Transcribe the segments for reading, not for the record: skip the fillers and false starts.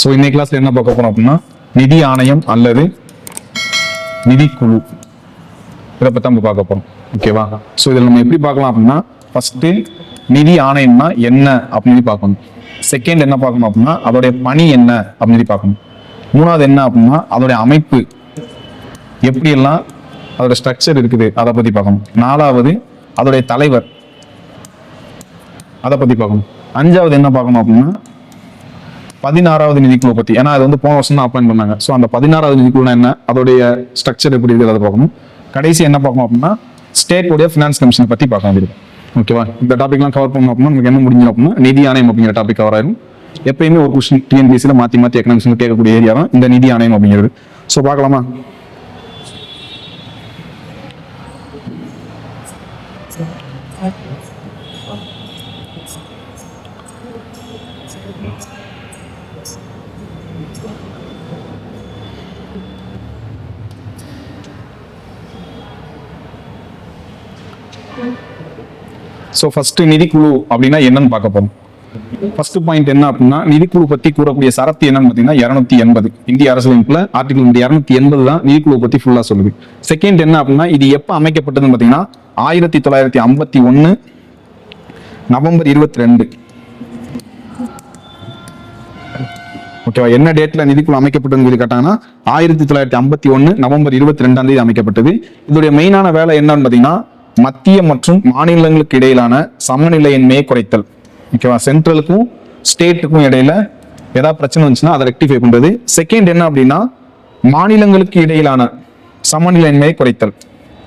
So இன்னைக்கு கிளாஸ்ல என்ன பார்க்க போறோம் அப்படின்னா நிதி ஆணையம் அல்லது நிதிக்குழு, இதை பற்றி நம்ம பார்க்க போறோம். ஓகேவா? ஸோ இதில் நம்ம எப்படி பார்க்கலாம் அப்படின்னா, ஃபர்ஸ்ட் நிதி ஆணையம்னா என்ன அப்படின்னு பார்க்கணும். செகண்ட் என்ன பார்க்கணும் அப்படின்னா அதோடைய பணி என்ன அப்படின்னு பார்க்கணும். மூணாவது என்ன அப்படின்னா அதோடைய அமைப்பு எப்படியெல்லாம் அதோட ஸ்ட்ரக்சர் இருக்குது அதை பத்தி பார்க்கணும். நாலாவது அதோடைய தலைவர், அதை பத்தி பார்க்கணும். அஞ்சாவது என்ன பார்க்கணும் அப்படின்னா 16வது நிதிக்குழு பத்தி, ஏன்னா அது வந்து போன வருஷம் தான் அப்பாயிண்ட் பண்ணாங்க. ஸோ அந்த 16வது நிதிக்குழுனா என்ன, அதோடைய ஸ்ட்ரக்சர் எப்படி இருக்குது அதை பார்க்கணும். கடைசி என்ன பார்க்கணும் அப்படின்னா ஸ்டேட் உடைய ஃபினான்ஸ் கமிஷனை பத்தி பார்க்க வேண்டியிருக்கும். ஓகேவா? இந்த டாபிக்லாம் கவர் பண்ணணும் அப்படின்னா நமக்கு என்ன முடிஞ்சோம் அப்படின்னா நிதி ஆணையம் அப்படிங்கிற டாபிக் கவர் ஆயிரும். எப்பயுமே ஒரு கொஸ்டின் டிஎன்பிஎஸ்சியில மாத்தி எக்கனாமிக்ஸ் கேட்கக்கூடிய ஏரியா தான் இந்த நிதி ஆணையம் அப்படிங்கிறது. ஸோ பார்க்கலாமா? ஸோ ஃபர்ஸ்ட் நிதிக்குழு அப்படின்னா என்னன்னு பார்க்க போறோம். ஃபர்ஸ்ட் பாயிண்ட் என்ன அப்படின்னா நிதிக்குழு பத்தி கூறக்கூடிய சரத்து என்னன்னு பார்த்தீங்கன்னா 280 இந்திய அரசியலமைப்புல ஆர்டிகல் 280 தான் நிதிக்குழு பத்தி ஃபுல்லா சொல்லுது. செகண்ட் என்ன அப்படின்னா இது எப்ப அமைக்கப்பட்டதுன்னு பார்த்தீங்கன்னா 1951 நவம்பர் 22. ஓகேவா? என்ன டேட்ல நிதிக்குழு அமைக்கப்பட்டதுன்னு சொல்லி கேட்டாங்கன்னா 1951 நவம்பர் 22 அமைக்கப்பட்டது. இதோடைய மெயினான வேலை என்னன்னு பார்த்தீங்கன்னா மத்திய மற்றும் மாநிலங்களுக்கு இடையிலான சமநிலையின்மையை குறைத்தல். ஓகேவா? சென்ட்ரலுக்கும் ஸ்டேட்டுக்கும் இடையில ஏதாவது பிரச்சனை வந்துச்சுன்னா அதை ரெக்டிஃபை பண்றது. செகண்ட் என்ன அப்படின்னா மாநிலங்களுக்கு இடையிலான சமநிலையின்மையை குறைத்தல்.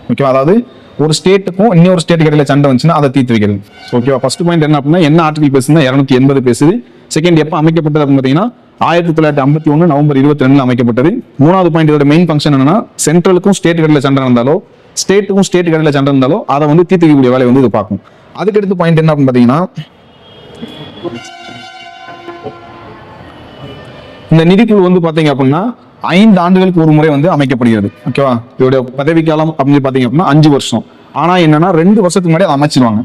ஓகேவா? அதாவது ஒரு ஸ்டேட்டுக்கும் இன்னொரு ஸ்டேட்டுக்கு இடையில சண்டை வந்துச்சுன்னா அதை தீர்த்து வைக்கிறது. ஓகேவா? ஃபர்ஸ்ட் பாயிண்ட் என்ன அப்படின்னா என்ன ஆர்டிகல் பேசுனா 280 பேசுது. செகண்ட் எப்ப அமைக்கப்பட்டது அப்படின்னு பார்த்தீங்கன்னா 1951 நவம்பர் 22 அமைக்கப்பட்டது. மூணாவது பாயிண்ட் இதோட மெயின் ஃபங்க்ஷன் என்னன்னா சென்ட்ரலுக்கும் ஸ்டேட்டுக்கு இடையில சண்டை நடந்தாலோ ஸ்டேட்டுக்கும் ஸ்டேட்டுக்கு இடையில சண்டை இருந்தாலோ அதை வந்து தீர்த்துக்கக்கூடிய வேலையை வந்து இது பார்க்கும். அதுக்கடுத்து பாயிண்ட் என்ன அப்படின்னு பார்த்தீங்கன்னா இந்த நிதிக்குழு வந்து பாத்தீங்க அப்படின்னா 5 ஆண்டுகளுக்கு ஒரு முறை வந்து அமைக்கப்படுகிறது. ஓகேவா? இதோட பதவி காலம் அப்படின்னு பாத்தீங்க அப்படின்னா 5 வருஷம். ஆனா என்னன்னா 2 வருஷத்துக்கு முன்னாடி அதை அமைச்சிருவாங்க.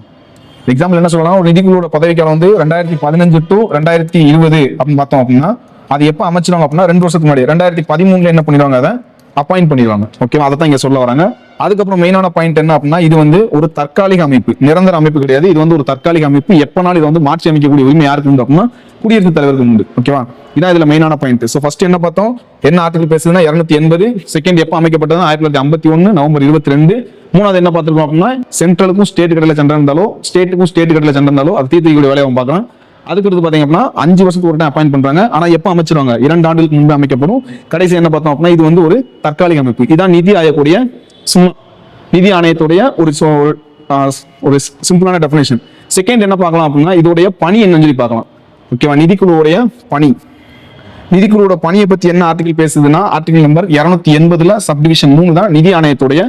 எக்ஸாம்பிள் என்ன சொல்லலாம், ஒரு நிதிக்குழுவோட பதவி காலம் வந்து 2015 to 2020 அப்படின்னு பார்த்தோம் அப்படின்னா அது எப்ப அமைச்சிருவாங்க அப்படின்னா 2 வருஷத்துக்கு முன்னாடி 2013 என்ன பண்ணிடுவாங்க, அதை அப்பாயிண்ட் பண்ணிடுவாங்க. ஓகேவா? அதை தான் இங்க சொல்ல வராங்க. அதுக்கப்புறம் மெயினான பாயிண்ட் என்ன அப்படின்னா இது வந்து ஒரு தற்காலிக அமைப்பு, நிரந்தர அமைப்பு கிடையாது. இது வந்து ஒரு தற்காலிக அமைப்பு. எப்பனாலும் இது வந்து மாற்றி அமைக்கக்கூடிய உரிமை யாருக்கு உண்டு அப்படின்னா குடியரசுத் தலைவருக்கு உண்டு. ஓகேவா? இதான் இதுல மெயினான பாயிண்ட். ஸோ ஃபர்ஸ்ட் என்ன பார்த்தோம், என்ன ஆர்டிகல் பேசுதுன்னா 280. செகண்ட் எப்ப அமைக்கப்பட்டது 1951 நவம்பர் 22. மூணாவது என்ன பார்த்திருக்கோம் அப்படின்னா சென்ட்ரலுக்கும் ஸ்டேட் கடையில சண்டை இருந்தாலோ ஸ்டேட்டுக்கும் ஸ்டேட் கடையில சண்டை இருந்தாலோ அது தீர்த்துக்கூடிய வேலையை பார்க்கலாம். அதுக்கடுத்து பாத்தீங்க அப்படின்னா 5 வருஷத்துக்கு ஒரு டைம் அப்பாயிண்ட் பண்றாங்க. ஆனா எப்ப அமைச்சிருவாங்க, 2 ஆண்டுகளுக்கு முன்பு அமைக்கப்படும். கடைசி என்ன பார்த்தோம் அப்படின்னா இது வந்து ஒரு தற்காலிக அமைப்பு. இதான் நிதி ஆயக்கூடிய நிதி ஆணையத்துடைய ஒரு சிம்பிளான டெஃபினேஷன். செகண்ட் என்ன பார்க்கலாம் அப்படின்னா இதோடைய பணி என்னன்னு சொல்லி பார்க்கலாம். ஓகேவா? நிதிக்குழுவுடைய பணி, நிதிக்குழுவோட பணியை பத்தி என்ன ஆர்டிகல் பேசுதுன்னா ஆர்டிகல் நம்பர் 280 சப்டிவிஷன் 3 தான் நிதி ஆணையத்துடைய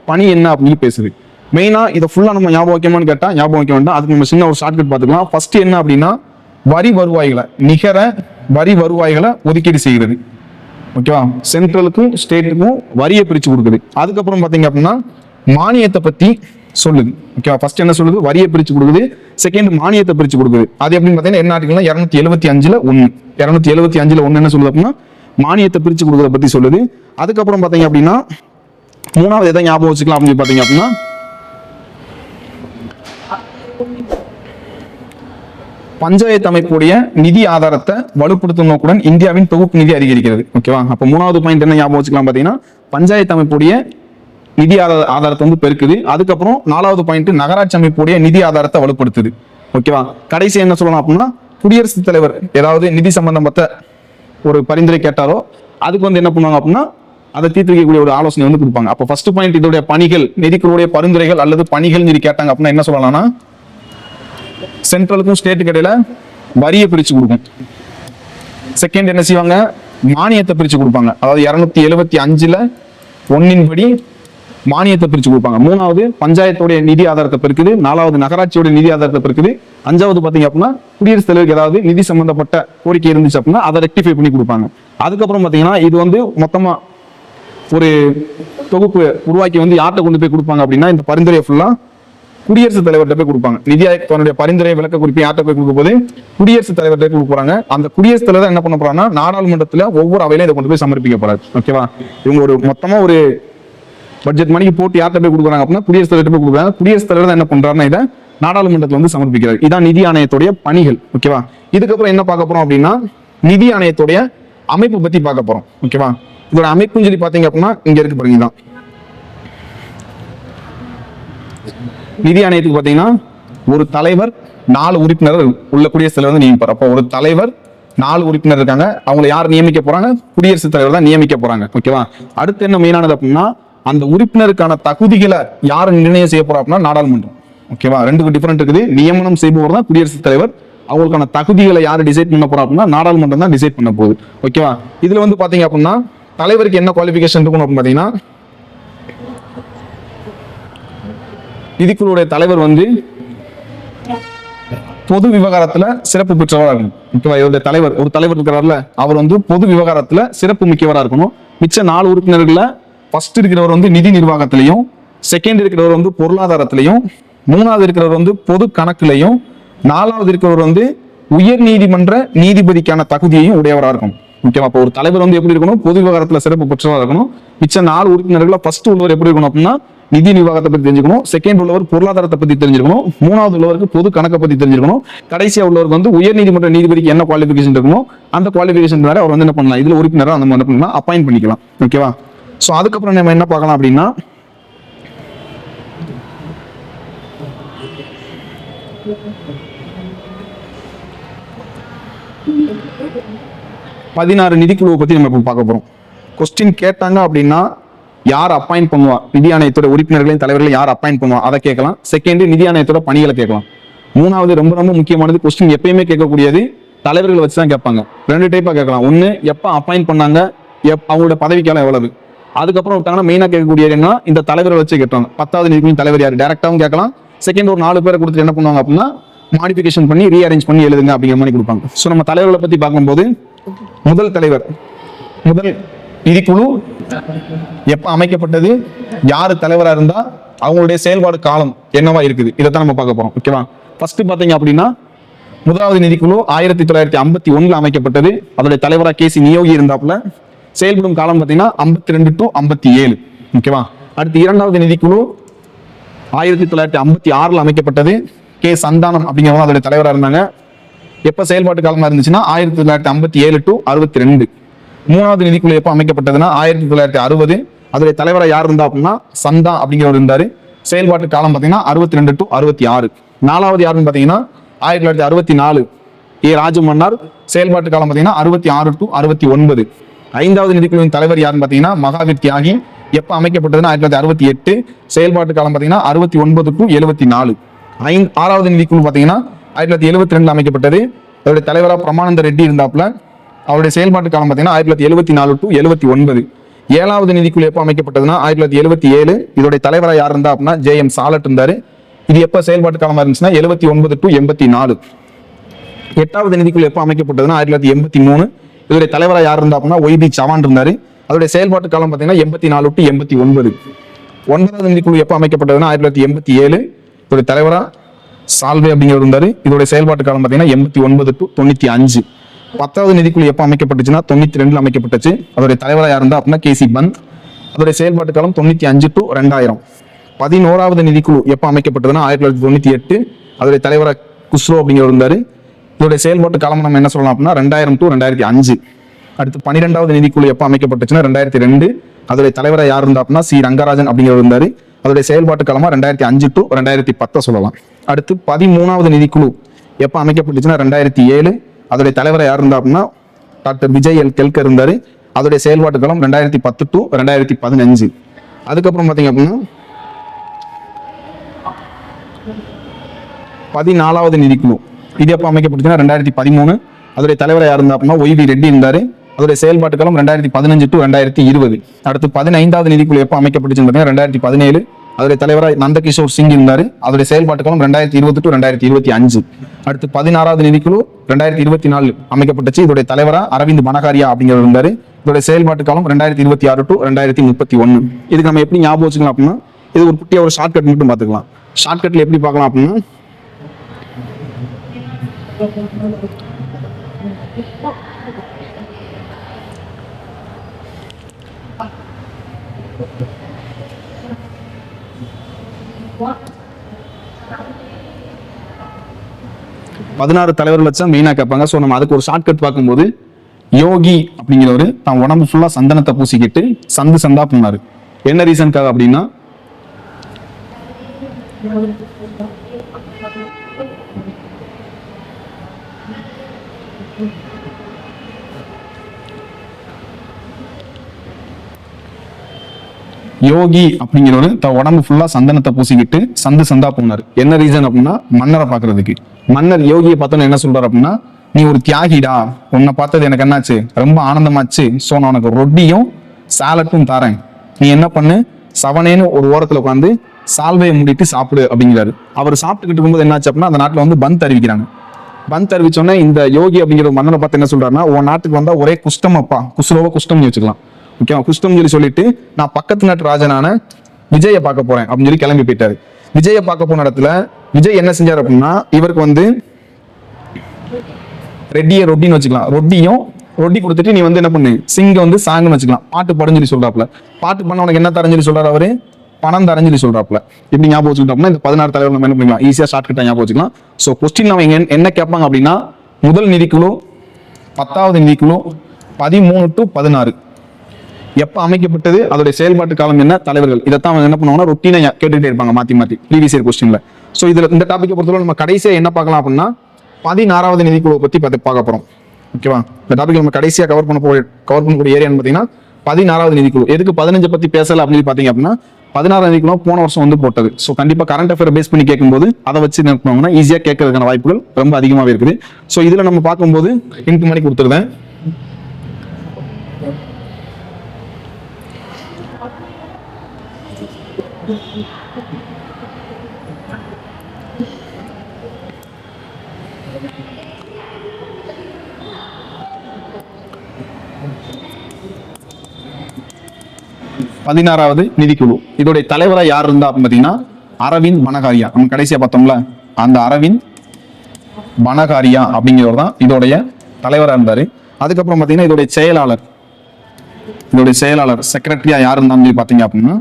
பணி என்ன அப்படின்னு பேசுது. மெயினா இதை ஃபுல்லா நம்ம ஞாபகம் வைக்கணும்னு கேட்டா ஞாபகம் வைக்க வேண்டாம். அதுக்கு நம்ம சின்ன ஒரு ஷார்ட்கட் பார்த்துக்கலாம். ஃபர்ஸ்ட் என்ன அப்படின்னா வரி வருவாய்களை, நிகர வரி வருவாய்களை ஒதுக்கீடு செய்கிறது. ஓகேவா? சென்ட்ரலுக்கும் ஸ்டேட்டுக்கும் வரியை பிரிச்சு கொடுக்குது. அதுக்கப்புறம் பாத்தீங்க அப்படின்னா மானியத்தை பத்தி சொல்லுது. ஓகேவா? ஃபர்ஸ்ட் என்ன சொல்லுது, வரியை பிரிச்சு கொடுக்குது. செகண்ட் மானியத்தை பிரிச்சு கொடுக்குது. அது எப்படின்னு பாத்தீங்கன்னா என்ன ஆர்டிகல்னா 275 1 275 1 என்ன சொல்லுது அப்படின்னா மானியத்தை பிரிச்சு கொடுக்கறத பத்தி சொல்லுது. அதுக்கப்புறம் பாத்தீங்க அப்படின்னா மூணாவது எதை ஞாபகம் வச்சுக்கலாம் அப்படின்னு பாத்தீங்க அப்படின்னா பஞ்சாயத்து அமைப்புடைய நிதி ஆதாரத்தை வலுப்படுத்தும் நோக்குடன் இந்தியாவின் தொகுப்பு நிதி அதிகரிக்கிறது. ஓகேவா? அப்ப மூணாவது பாயிண்ட் என்ன ஞாபகம் வச்சுக்கலாம் பாத்தீங்கன்னா பஞ்சாயத்து அமைப்புடைய நிதி ஆதாரத்தை வந்து பெருக்குது. அதுக்கப்புறம் 4வது பாயிண்ட் நகராட்சி அமைப்புடைய நிதி ஆதாரத்தை வலுப்படுத்துது. ஓகேவா? கடைசி என்ன சொல்லலாம் அப்படின்னா குடியரசுத் தலைவர் ஏதாவது நிதி சம்பந்தப்பட்ட ஒரு பரிந்துரை கேட்டாரோ அதுக்கு வந்து என்ன பண்ணுவாங்க அப்படின்னா அதை தீர்த்து வைக்கக்கூடிய ஒரு ஆலோசனை வந்து கொடுப்பாங்க. அப்போ ஃபர்ஸ்ட் பாயிண்ட் இதோடைய பணிகள், நிதிக்குழுவுடைய பரிந்துரைகள் அல்லது பணிகள் சொல்லி கேட்டாங்க அப்படின்னா என்ன சொல்லலாம்னா சென்ட்ரலுக்கும் ஸ்டேட்டுக்கு இடையில வரியை பிரிச்சு கொடுக்கும். செகண்ட் என்ன செய்வாங்க, மானியத்தை பிரிச்சு கொடுப்பாங்க. அதாவது 275 1 படி மானியத்தை பிரிச்சு கொடுப்பாங்க. மூணாவது பஞ்சாயத்துடைய நிதி ஆதாரத்தை பெருக்குது. 4வது நகராட்சியோட நிதி ஆதாரத்தை பெருக்குது. 5வது பாத்தீங்க அப்படின்னா குடியரசுத் தலைவருக்கு ஏதாவது நிதி சம்பந்தப்பட்ட கோரிக்கை இருந்துச்சு அப்படின்னா அதை ரெக்டிஃபை பண்ணி கொடுப்பாங்க. அதுக்கப்புறம் பாத்தீங்கன்னா இது வந்து மொத்தமா ஒரு தொகுப்பு உருவாக்கி வந்து யார்கிட்ட கொண்டு போய் கொடுப்பாங்க அப்படின்னா இந்த பரிந்துரையை ஃபுல்லா குடியரசுத் தலைவர்கிட்ட போய் கொடுப்பாங்க. நிதி ஆயோக் தன்னுடைய பரிந்துரை விளக்க குறிப்பு யார்கிட்ட போய் கொடுக்க போது குடியரசுத் தலைவர்கிட்ட கொடுக்க போறாங்க. அந்த குடியரசுத் தலைவர் என்ன பண்ண போறாங்கன்னா நாடாளுமன்றத்துல ஒவ்வொரு அவையிலும் இதை கொண்டு போய் சமர்ப்பிக்க போறாரு. ஓகேவா, இவங்க ஒரு மொத்தமா ஒரு பட்ஜெட் மணிக்கு போட்டு யார்கிட்ட போய் கொடுக்குறாங்க அப்படின்னா குடியரசுத் தலைவர்கிட்ட போய் கொடுக்குறாங்க. குடியரசுத் தலைவர் தான் என்ன பண்றாருன்னா இதை நாடாளுமன்றத்தில் வந்து சமர்ப்பிக்கிறார். இதான் நிதி ஆணையத்துடைய பணிகள். ஓகேவா, இதுக்கப்புறம் என்ன பார்க்க போறோம் அப்படின்னா நிதி ஆணையத்துடைய அமைப்பு பத்தி பார்க்க போறோம். ஓகேவா, இதோட அமைப்புன்னு சொல்லி பாத்தீங்க அப்படின்னா இங்க இருக்கு பாருங்க. தான் நிதி ஆணையத்துக்கு பாத்தீங்கன்னா ஒரு தலைவர் 4 உறுப்பினர் உள்ள குடியரசுத் தலைவர் வந்து நியமிப்பார். அப்போ ஒரு தலைவர் 4 உறுப்பினர் இருக்காங்க. அவங்களை யார் நியமிக்க போறாங்க? குடியரசுத் தலைவர் தான் நியமிக்க போறாங்க. ஓகேவா, அடுத்து என்ன மெயினானது அப்படின்னா அந்த உறுப்பினருக்கான தகுதிகளை யார் நிர்ணயம் செய்ய போறா அப்படின்னா நாடாளுமன்றம். ஓகேவா, ரெண்டுக்கு டிஃபரெண்ட் இருக்குது. நியமனம் செய்பவர் தான் குடியரசுத் தலைவர். அவங்களுக்கான தகுதிகளை யார் டிசைட் பண்ண போறா அப்படின்னா நாடாளுமன்றம் தான் டிசைட் பண்ண போகுது. ஓகேவா, இதுல வந்து பாத்தீங்க அப்படின்னா தலைவருக்கு என்ன குவாலிஃபிகேஷன் இருக்கணும் அப்படின்னு பாத்தீங்கன்னா நிதிக்குழுவுடைய தலைவர் வந்து பொது விவகாரத்துல சிறப்பு பெற்றவராக இருக்கணும். ஓகேவா, இவருடைய தலைவர் ஒரு தலைவர் இருக்கிறார்ல அவர் வந்து பொது விவகாரத்துல சிறப்பு மிக்கவராக இருக்கணும். மிச்ச 4 உறுப்பினர்கள்ல ஃபர்ஸ்ட் இருக்கிறவர் வந்து நிதி நிர்வாகத்திலையும், செகண்ட் இருக்கிறவர் வந்து பொருளாதாரத்திலையும், 3வது இருக்கிறவர் வந்து பொது கணக்குலையும், 4வது இருக்கிறவர் வந்து உயர் நீதிமன்ற நீதிபதிக்கான தகுதியையும் உடையவராக இருக்கணும். ஓகேவா, அப்போ ஒரு தலைவர் வந்து எப்படி இருக்கணும்? பொது விவகாரத்துல சிறப்பு பெற்றவராக இருக்கணும். மிச்ச 4 உறுப்பினர்கள ஃபர்ஸ்ட் உள்ளவர் எப்படி இருக்கணும் அப்படின்னா நிதி நிர்வாகத்தை பத்தி தெரிஞ்சுக்கணும், செகண்ட் உள்ளவர் பொருளாதாரத்தை பத்தி தெரிஞ்சுக்கணும், 3வது உள்ளவருக்கு பொது கணக்கை பத்தி தெரிஞ்சுக்கணும், கடைசியா உள்ளவருக்கு வந்து உயர் நீதிமன்ற நீதிபதிக்கு என்ன குவாலிஃபிகேஷன் இருக்கணும் அந்த குவாலிஃபிகேஷன் மேல அவர் வந்து என்ன பண்ணலாம், இதுல உறுப்பினரா அந்த மாதிரி பண்ணலாம், அப்பாயிண்ட் பண்ணிக்கலாம். ஓகேவா, சோ அதுக்கப்புறம் நம்ம என்ன பார்க்கலாம் அப்படின்னா 16 நிதிக்குழுவை பத்தி நம்ம இப்ப பார்க்க போறோம். கொஸ்டின் கேட்டாங்க அப்படின்னா யார் அப்பாயிண்ட் பண்ணுவா, நிதி ஆணையத்தோட உறுப்பினர்களையும் தலைவர்களையும் யார் அப்பாயிண்ட் பண்ணுவா அதை கேட்கலாம். செகண்ட் நிதி ஆணையத்தோட பணிகளை கேட்கலாம். 3வது ரொம்ப ரொம்ப முக்கியமானது கொஸ்டின் எப்பயுமே கேட்கக்கூடியது தலைவர்களை வச்சு தான் கேட்பாங்க. 2 டைப்பா கேட்கலாம். ஒன்னு எப்ப அப்பாயிண்ட் பண்ணாங்க, அவங்களோட பதவிக்காலம் எவ்வளவு, அதுக்கப்புறம் விட்டாங்கன்னா மெயினா கேட்கக்கூடியதுன்னா இந்த தலைவரை வச்சு கேட்பாங்க. 10வது நிதிக்குழு தலைவர் யார் டைரக்டாவும் கேட்கலாம். செகண்ட் ஒரு 4 பேரை கொடுத்துட்டு என்ன பண்ணுவாங்க அப்படின்னா மாடிஃபிகேஷன் பண்ணி ரீஅரேஞ்ச் பண்ணி எழுதுங்க அப்படிங்கிற மாதிரி கொடுப்பாங்க. ஸோ நம்ம தலைவர்களை பத்தி பார்க்கும்போது முதல் தலைவர், முதல் நிதிக்குழு எப்ப அமைக்கப்பட்டது, யாரு தலைவரா இருந்தா அவங்களுடைய செயல்பாடு காலம் என்னவா இருக்குது, இதைத்தான் நம்ம பார்க்க போறோம். ஓகேவா, ஃபர்ஸ்ட் பாத்தீங்க அப்படின்னா முதலாவது நிதிக்குழு 1951 அமைக்கப்பட்டது. அதோடைய தலைவரா கேசி நியோகி இருந்தாப்புல. செயல்படும் காலம் பாத்தீங்கன்னா 52 to 57. ஓகேவா, அடுத்து 2வது நிதிக்குழு 1956 அமைக்கப்பட்டது. கே சந்தானம் அப்படிங்கிறவங்க அதோடைய தலைவராக இருந்தாங்க. எப்ப செயல்பாட்டு காலமா இருந்துச்சுன்னா 1957 to 62. 3வது நிதிக்குழு எப்ப அமைக்கப்பட்டதுன்னா 1960. அதோடைய தலைவராக யார் இருந்தா அப்படின்னா சந்தா அப்படிங்கிறவர் இருந்தாரு. செயல்பாட்டு காலம் பாத்தீங்கன்னா 62 to 66. 4வது யாருன்னு பாத்தீங்கன்னா 1964 ஏ ராஜமன்னார். செயல்பாட்டு காலம் பாத்தீங்கன்னா 66 to 69. 5வது நிதிக்குழுவின் தலைவர் யாருன்னு பாத்தீங்கன்னா மகாவீர் தியாகி. எப்ப அமைக்கப்பட்டதுன்னா 1968. செயல்பாட்டு காலம் பாத்தீங்கன்னா 69 to 74. 6வது நிதிக்குழு பாத்தீங்கன்னா 1972 அமைக்கப்பட்டது. அவருடைய தலைவரா பிரமானந்த ரெட்டி இருந்தாப்புல. அவருடைய செயல்பாட்டு காலம் பாத்தீங்கன்னா 1974 to 79. 7வது நிதிக்குழு எப்ப அமைக்கப்பட்டதுன்னா 1977. இதோடைய தலைவரா யார் இருந்தா அப்படின்னா JM சாலட் இருந்தாரு. இது எப்ப செயல்பாட்டு காலமா இருந்துச்சுன்னா 79 to 84. 8வது நிதிக்குழு எப்ப அமைக்கப்பட்டதுன்னா 1983. இதோடைய தலைவரா யார் இருந்தா அப்படின்னா YB சவான் இருந்தாரு. அதோடைய செயல்பாட்டு காலம் பாத்தீங்கன்னா 84 to 89. 9வது நிதிக்குழு எப்ப அமைக்கப்பட்டதுன்னா 1987. இதோடைய தலைவரா சால்வே அப்படிங்கிறது இருந்தாரு. இதோட செயல்பாட்டு காலம் பாத்தீங்கன்னா 89 to 95. 10வது நிதிக்குழு எப்ப அமைக்கப்பட்டுச்சுன்னா 92 அமைக்கப்பட்டுச்சு. அதோடைய தலைவரா யார் இருந்தா அப்படின்னா கேசி பந்த். அதோடைய செயல்பாட்டு காலம் 95 to 2000. 11வது நிதிக்குழு எப்ப அமைக்கப்பட்டதுன்னா 1998. அதோடைய தலைவரா குஸ்ரோ அப்படிங்கிறது இருந்தாரு. இதோட செயல்பாட்டு காலம் நம்ம என்ன சொல்லலாம் அப்படின்னா 2000 to 2005. அடுத்து 12வது நிதிக்குழு எப்ப அமைக்கப்பட்டுச்சுன்னா 2002. அதோடைய தலைவரா யார் இருந்தா அப்படின்னா சி ரங்கராஜன் அப்படிங்கிறது இருந்தாரு. அதோடைய செயல்பாட்டு காலமா 2005 to 2010 சொல்லலாம். அடுத்து 13வது நிதிக்குழு எப்ப அமைக்கப்பட்டுச்சுன்னா 2007. அதோடைய தலைவரை யார் இருந்தா அப்படின்னா டாக்டர் விஜய் எல் கெல்கர் இருந்தாரு. அதோடைய செயல்பாட்டு காலம் 2010 to 2015. அதுக்கப்புறம் பாத்தீங்க அப்படின்னா 14வது நிதிக்குழு இது எப்ப அமைக்கப்பட்டுச்சுன்னா 2013. அதோடைய தலைவரை யார் இருந்தா அப்படின்னா YV ரெட்டி இருந்தாரு. அதோடைய செயல்பாட்டு காலம் 2015 to 2020. அடுத்து 15வது நிதிக்குழு எப்ப அமைக்கப்பட்டுச்சுன்னு பாத்தீங்கன்னா 2017. அதோடைய தலைவராக நந்தகிஷோர் சிங் இருந்தாரு. அதோடைய செயல்பாட்டு காலம் 2020 to 2025. அடுத்து 16வது நிதிக்குழு 2024 அமைக்கப்பட்டுச்சு. இதோடைய தலைவரா அரவிந்த் பனகாரியா அப்படிங்கிறவர் இருந்தாரு. இதோடைய செயல்பாட்டு காலம் 2026 to 2031. இதுக்கு நம்ம எப்படி ஞாபகம் வச்சுக்கலாம் அப்படின்னா இது ஒரு குட்டியா ஒரு ஷார்ட்கட் மட்டும் பார்த்துக்கலாம். ஷார்ட்கட்ல எப்படி பார்க்கலாம் அப்படின்னா, பதினாறு தலைவர்கள் வச்சா மெயினா கேட்பாங்க. ஸோ நம்ம அதுக்கு ஒரு ஷார்ட்கட் பார்க்கும்போது, யோகி அப்படிங்கிறவரு தான் உடம்பு ஃபுல்லா சந்தனத்தை பூசிக்கிட்டு சந்து சந்தா போனாரு. என்ன ரீசனுக்காக அப்படின்னா, யோகி அப்படிங்கிறவரு தன் உடம்பு ஃபுல்லா சந்தனத்தை பூசிக்கிட்டு சந்து சந்தா போனாரு. என்ன ரீசன் அப்படின்னா, மன்னரை பாக்குறதுக்கு. மன்னர் யோகியை பார்த்தோன்னு என்ன சொல்றாரு அப்படின்னா, நீ ஒரு தியாகிடா, உன்னை பார்த்தது எனக்கு என்னாச்சு, ரொம்ப ஆனந்தமாச்சு. ஸோ நான் உனக்கு ரொட்டியும் சாலட்டும் தரேன், நீ என்ன பண்ணு, சவனேன்னு ஒரு ஓரத்துல உட்காந்து சால்வையை மூடிட்டு சாப்பிடு அப்படிங்கிறாரு. அவர் சாப்பிட்டுக்கிட்டு இருக்கும்போது என்னாச்சு அப்படின்னா, அந்த நாட்டுல வந்து பந்த் அறிவிக்கிறாங்க. பந்த் அறிவிச்சோன்னே இந்த யோகி அப்படிங்கிற மன்னரை பார்த்து என்ன சொல்றாருன்னா, உன் நாட்டுக்கு வந்தா ஒரே குஷ்டம் அப்பா, குசுரோவ குஷ்டம்னு வச்சுக்கலாம், ஓகேவா, குஷ்டம் சொல்லிட்டு நான் பக்கத்து நாட்டு ராஜனான விஜயை பார்க்க போறேன் அப்படின்னு சொல்லி கிளம்பி போயிட்டாரு. விஜயை பார்க்க போன இடத்துல விஜய் என்ன செஞ்சாரு அப்படின்னா, இவருக்கு வந்து ரெட்டியை ரொட்டின்னு வச்சுக்கலாம், ரொட்டி கொடுத்துட்டு நீ வந்து என்ன பண்ணு, சிங்க வந்து சாங்குன்னு வச்சுக்கலாம், பாட்டு பாடுன்னு சொல்லி சொல்றாப்புல. பாட்டு பண்ண உனக்கு என்ன தரஞ்சு சொல்றாரு அவரு, பணம் தரஞ்சு சொல்லி சொல்றாப்புல. இப்படி ஞாபகம் வச்சுக்கிட்டோம்னா இந்த 16 தலைவர் நம்ம என்ன பண்ணிக்கலாம், ஈஸியா ஷார்ட்கட்டா ஞாபகம் வச்சுக்கலாம். ஸோ கொஸ்டின் நம்ம என்ன கேட்பாங்க அப்படின்னா, முதல் நிதிக்குழு, 10வது நிதிக்குழு, 13 to 16 எப்ப அமைக்கப்பட்டது, அதோட செயல்பாட்டு காலம் என்ன, தலைவர்கள், இதைத்தான் அவங்க என்ன பண்ணுவாங்கன்னா ரொட்டீனா கேட்டுட்டே இருப்பாங்க மாத்தி மாத்தி ப்ரீவியஸ் இயர் கொஸ்டின்ல. ஸோ இதுல இந்த டாபிக்கை பொறுத்தவரை நம்ம கடைசியா என்ன பார்க்கலாம் அப்படின்னா, 16வது நிதிக்குழுவை பத்தி பார்க்க போறோம். ஓகேவா, இந்த டாபிக் நம்ம கடைசியா கவர் பண்ணக்கூடிய ஏரியான்னு பாத்தீங்கன்னா 16வது நிதிக்குழு. எதுக்கு 15 பத்தி பேசல அப்படின்னு பாத்தீங்க அப்படின்னா, 16வது நிதிக்குழு போன வருஷம் வந்து போட்டது. ஸோ கண்டிப்பா கரண்ட் அஃபேர் பேஸ் பண்ணி கேட்கும்போது அதை வச்சு நினைப்பாங்கன்னா ஈஸியா கேட்கறதுக்கான வாய்ப்புகள் ரொம்ப அதிகமாவே இருக்குது. ஸோ இதுல நம்ம பார்க்கும்போது இன்ட்டு மணி கொடுத்துருந்தேன். பதினாறாவது நிதிக்குழு, இதோடைய தலைவரா யார் இருந்தா பாத்தீங்கன்னா அரவிந்த் பனகாரியா. நம்ம கடைசியா பார்த்தோம்ல, அந்த அரவிந்த் பனகாரியா அப்படிங்கிறவர் தான் இதோடைய தலைவரா இருந்தாரு. அதுக்கப்புறம் பாத்தீங்கன்னா இதோடைய செயலாளர் செக்ரட்டரியா யார் இருந்தாங்க பாத்தீங்க அப்படின்னா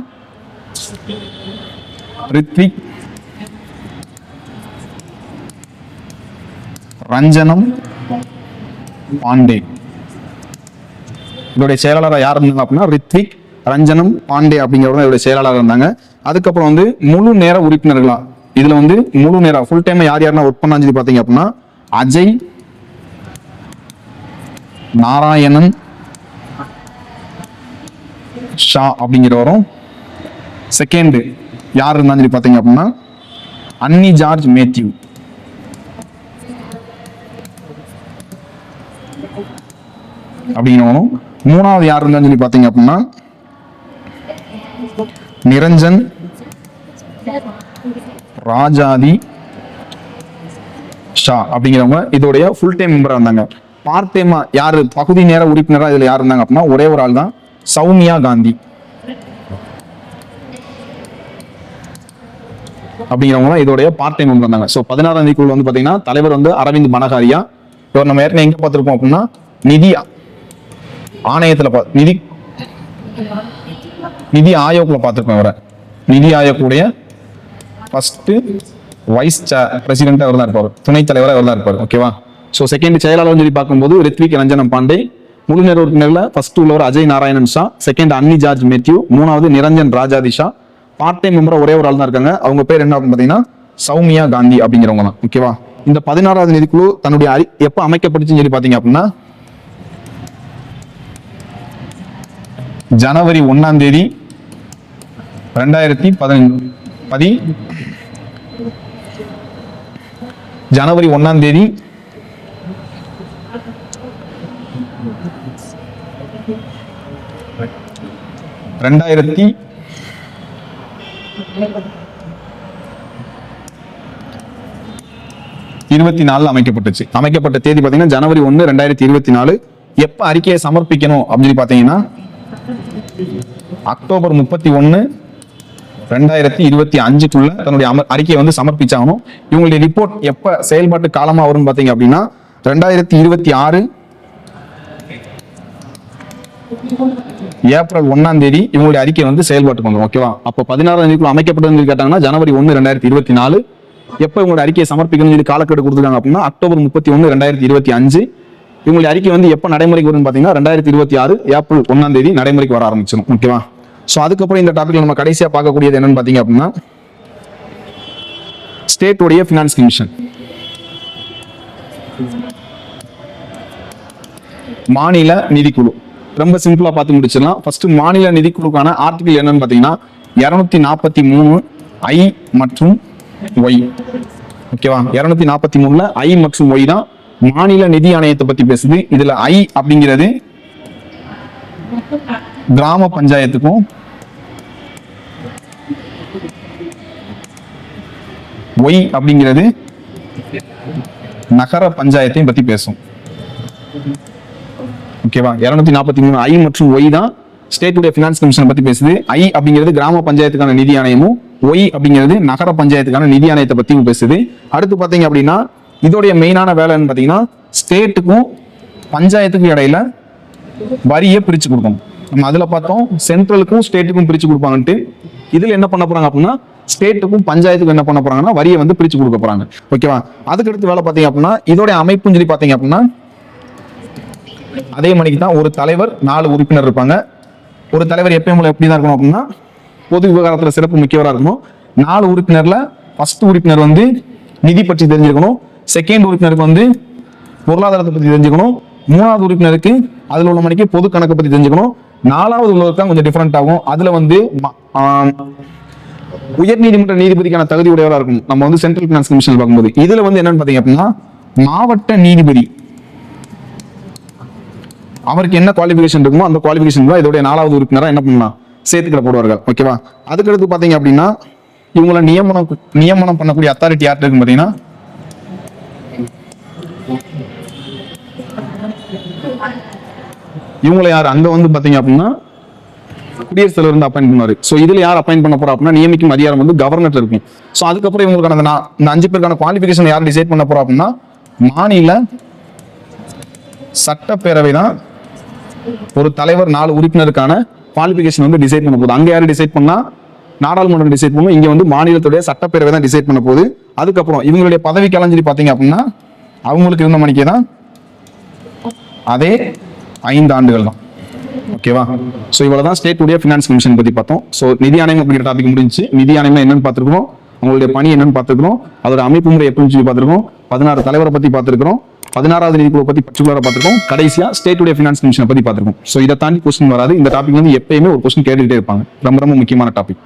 ரித்விக் ரஞ்சனம் பாண்டே. இதோடைய செயலாளராக யார் இருந்தாங்க அப்படின்னா ரித்விக் ரஞ்சனம் பாண்டே அப்படிங்கிறவங்க இதோடைய செயலாளராக இருந்தாங்க. அதுக்கப்புறம் வந்து முழு நேர உறுப்பினர்களா, இதுல வந்து முழு நேரம் ஃபுல் டைம் யாருன்னா ஒர்க் பண்ணான்னு பாத்தீங்க அப்படின்னா அஜய் நாராயணன் ஷா அப்படிங்கிறவரும். செகண்ட் யார் இருந்தான்னு சொல்லி பாத்தீங்க அப்படின்னா அன்னி ஜார்ஜ் மேத்யூ. அப்படிங்கிறவனும். மூணாவது யார் இருந்தான்னு சொல்லி பாத்தீங்க அப்படின்னா நிரஞ்சன் ராஜாதி ஷா அப்படிங்கிறவங்க இதோடைய ஃபுல் டைம் மெம்பரா இருந்தாங்க. பார்ட் டைமா யாரு பகுதி நேர உறுப்பினரா இதுல யார் இருந்தாங்க அப்படின்னா ஒரே ஒரு ஆள் தான், சௌமியா காந்தி அப்படிங்கிறவங்க இதோடைய பார்ட் டைம் மெம்பர் இருந்தாங்க. ஸோ 16ஆம் தேதிக்குள்ள வந்து பாத்தீங்கன்னா தலைவர் வந்து அரவிந்த் பனகாரியா. இவர் நம்ம ஏற்கனவே எங்க பார்த்திருப்போம் அப்படின்னா நிதி ஆணையத்துல நிதி ஆயோக்ல பார்த்திருப்போம். இவரை நிதி ஆயோக்குடைய ஃபர்ஸ்ட் வைஸ் பிரசிடென்ட் அவர் தான் இருப்பார், துணைத் தலைவராக அவர் தான் இருப்பார். ஓகேவா. ஸோ செகண்ட் செயலாளர் சொல்லி பார்க்கும்போது ரித்விக் ரஞ்சனம் பாண்டே. முழு நேர உறுப்பினர்ல ஃபர்ஸ்ட் உள்ளவர் அஜய் நாராயணன் ஷா, செகண்ட் அன்னி ஜார்ஜ் மேத்யூ, மூணாவது நிரஞ்சன் ராஜாதி ஷா. பார்ட் டைம் மெம்பரா ஒரே ஒரு ஆள் தான் இருக்காங்க. அவங்க பேர் என்ன அப்படின்னு பாத்தீங்கன்னா சௌமியா காந்தி அப்படிங்கிறவங்க தான். ஓகேவா. இந்த 16வது நிதிக்குழு தன்னுடைய எப்ப அமைக்கப்பட்டுச்சுன்னு சொல்லி பாத்தீங்க அப்படின்னா ஜனவரி 1ஆம் தேதி 2015 ஜனவரி 1ஆம் தேதி 2024 அமைக்கப்பட்டுச்சு. அமைக்கப்பட்ட தேதி பாத்தீங்கன்னா ஜனவரி 1, 2024. எப்ப அறிக்கையை சமர்ப்பிக்கணும் அப்படின்னு பாத்தீங்கன்னா அக்டோபர் 31, 2025 தன்னுடைய அறிக்கையை வந்து சமர்ப்பிச்சாகணும். இவங்களுடைய ரிப்போர்ட் எப்ப செயல்பாட்டு காலமா வரும்னு பாத்தீங்க அப்படின்னா 2026 ஏப்ரல் 1ஆம் தேதி இவங்களுடைய அறிக்கை வந்து செயல்பாட்டுக்கு வந்துடும். ஓகேவா? அப்போ 16ஆம் தேதிக்குள்ள அமைக்கப்பட்டது கேட்டாங்கன்னா ஜனவரி 1, 2024. எப்ப இவங்களுடைய அறிக்கையை சமர்ப்பிக்கணும்னு சொல்லி காலக்கெடு கொடுத்துருக்காங்க அப்படின்னா அக்டோபர் 31, 2025. இவங்களுடைய அறிக்கை வந்து எப்ப நடைமுறைக்கு வரும்னு பாத்தீங்கன்னா 2026 ஏப்ரல் 1ஆம் தேதி நடைமுறைக்கு வர ஆரம்பிச்சிடும். ஓகேவா? சோ அதுக்கப்புறம் இந்த டாபிக்ல நம்ம கடைசியா பார்க்கக்கூடியது என்னன்னு பாத்தீங்க அப்படின்னா ஸ்டேட் உடைய ஃபினான்ஸ் கமிஷன், மாநில நிதிக்குழு. ரொம்ப சிம்பிளா பார்த்து முடிச்சிடலாம். ஃபர்ஸ்ட் மாநில நிதிக்குழுக்கான ஆர்டிகல் என்னன்னு பாத்தீங்கன்னா 243 ஐ மற்றும் ஒய். ஓகேவா? 243ல ஐ மற்றும் ஒய் தான் மாநில நிதி ஆணையத்தை பத்தி பேசுது. இதுல ஐ அப்படிங்கிறது கிராம பஞ்சாயத்துக்கும் ஒய் அப்படிங்கிறது நகர பஞ்சாயத்தையும் பத்தி பேசும். ஓகேவா? 243 ஐ மற்றும் ஒய் தான் ஸ்டேட்டுடைய ஃபினான்ஸ் கமிஷன் பத்தி பேசுது. ஐ அப்படிங்கிறது கிராம பஞ்சாயத்துக்கான நிதி ஆணையமும், ஒய் அப்படிங்கிறது நகர பஞ்சாயத்துக்கான நிதி ஆணையத்தை பத்தியும் பேசுது. அடுத்து பாத்தீங்க அப்படின்னா இதோடைய மெயினான வேலைன்னு பாத்தீங்கன்னா ஸ்டேட்டுக்கும் பஞ்சாயத்துக்கும் இடையில வரியை பிரிச்சு கொடுக்கணும். நம்ம அதுல பார்த்தோம் சென்ட்ரலுக்கும் ஸ்டேட்டுக்கும் பிரிச்சு கொடுப்பாங்கன்ட்டு. இதுல என்ன பண்ண போறாங்க அப்படின்னா ஸ்டேட்டுக்கும் பஞ்சாயத்துக்கும் என்ன பண்ண போறாங்கன்னா வரியை வந்து பிரிச்சு கொடுக்க போறாங்க. ஓகேவா? அதுக்கு அடுத்து வேலை பாத்தீங்க அப்படின்னா இதோட அமைப்புன்னு சொல்லி பாத்தீங்க அப்படின்னா அதே மணிக்கு தான் ஒரு தலைவர் 4 உறுப்பினர் இருப்பாங்க. ஒரு தலைவர் எப்பயும் எப்படிதான் இருக்கணும் அப்படின்னா பொது விவகாரத்துல சிறப்பு முக்கியவராக இருக்கணும். 4 உறுப்பினர்ல ஃபர்ஸ்ட் உறுப்பினர் வந்து நிதி பற்றி தெரிஞ்சுக்கணும், செகண்ட் உறுப்பினருக்கு வந்து பொருளாதாரத்தை பத்தி தெரிஞ்சுக்கணும், 3வது உறுப்பினருக்கு அதுல உள்ள மணிக்கு பொது கணக்கை பத்தி தெரிஞ்சுக்கணும், 4வது உள்ளவருக்கு தான் கொஞ்சம் டிஃபரெண்ட் ஆகும். அதுல வந்து உயர் நீதிமன்ற நீதிபதிக்கான தகுதி உடையவராக இருக்கணும். நம்ம வந்து சென்ட்ரல் பினான்ஸ் கமிஷன் பார்க்கும்போது இதுல வந்து என்னன்னு பாத்தீங்க அப்படின்னா மாவட்ட நீதிபதி அவருக்கு என்ன குவாலிஃபிகேஷன் இருக்குமோ அந்த குவாலிஃபிகேஷன் தான் இதோட 4வது உறுப்பினராக என்ன பண்ணலாம் சேர்த்துக்கிட போடுவார்கள். ஓகேவா? அதுக்கடுத்து பாத்தீங்க அப்படின்னா இவங்களை நியமனம் பண்ணக்கூடிய அத்தாரிட்டி யார்கிட்ட இருக்குன்னு பாத்தீங்கன்னா இவங்களை யார் அங்க வந்து பாத்தீங்க அப்படின்னா குடியரசுத் தலைவர் வந்து அப்பாயிண்ட் பண்ணுவாரு. சோ இதுல யார் அப்பாயிண்ட் பண்ண போறா அப்படின்னா நியமிக்கும் அதிகாரம் வந்து கவர்னர் இருக்கும். சோ அதுக்கப்புறம் இவங்களுக்கான இந்த 5 பேருக்கான குவாலிஃபிகேஷன் யார் டிசைட் பண்ண போறா அப்படின்னா மாநில சட்டப்பேரவை தான் ஒரு தலைவர் 4 உறுப்பினருக்கான குவாலிஃபிகேஷன் வந்து டிசைட் பண்ண போகுது. அங்க யாரு டிசைட் பண்ணா நாடாளுமன்றம் டிசைட் பண்ணும். இங்க வந்து மாநிலத்துடைய சட்டப்பேரவை தான் டிசைட் பண்ண போகுது. அதுக்கப்புறம் இவங்களுடைய பதவி காலம் பாத்தீங்க அப்படின்னா அவங்களுக்கு இருந்த மணிக்கே தான் அதே 5 ஆண்டுகள் தான். ஓகேவா? சோ இவ்வளவுதான் ஸ்டேட் உடைய ஃபினான்ஸ் கமிஷன் பத்தி பார்த்தோம். சோ நிதி ஆணையம் அப்படிங்கிற டாபிக் முடிஞ்சு. நிதி ஆணையம் என்னன்னு பார்த்திருக்கோம், அவங்களுடைய பணி என்னன்னு பார்த்திருக்கோம், அதோட அமைப்பு முறை எப்படின்னு சொல்லி பார்த்திருக்கோம், 16 தலைவரை பத்தி பார்த்திருக்கோம், 16வது நிதிக்குழு பத்தி பர்டிகுலரா பார்த்திருக்கோம், கடைசியா ஸ்டேட் உடைய ஃபினான்ஸ் கமிஷனை பத்தி பார்த்திருக்கோம். சோ இதை தாண்டி கொஸ்டின் வராது. இந்த டாபிக் வந்து எப்பயுமே ஒரு கொஸ்டின் கேட்டுக்கிட்டே இருப்பாங்க. ரொம்ப ரொம்ப முக்கியமான டாபிக்.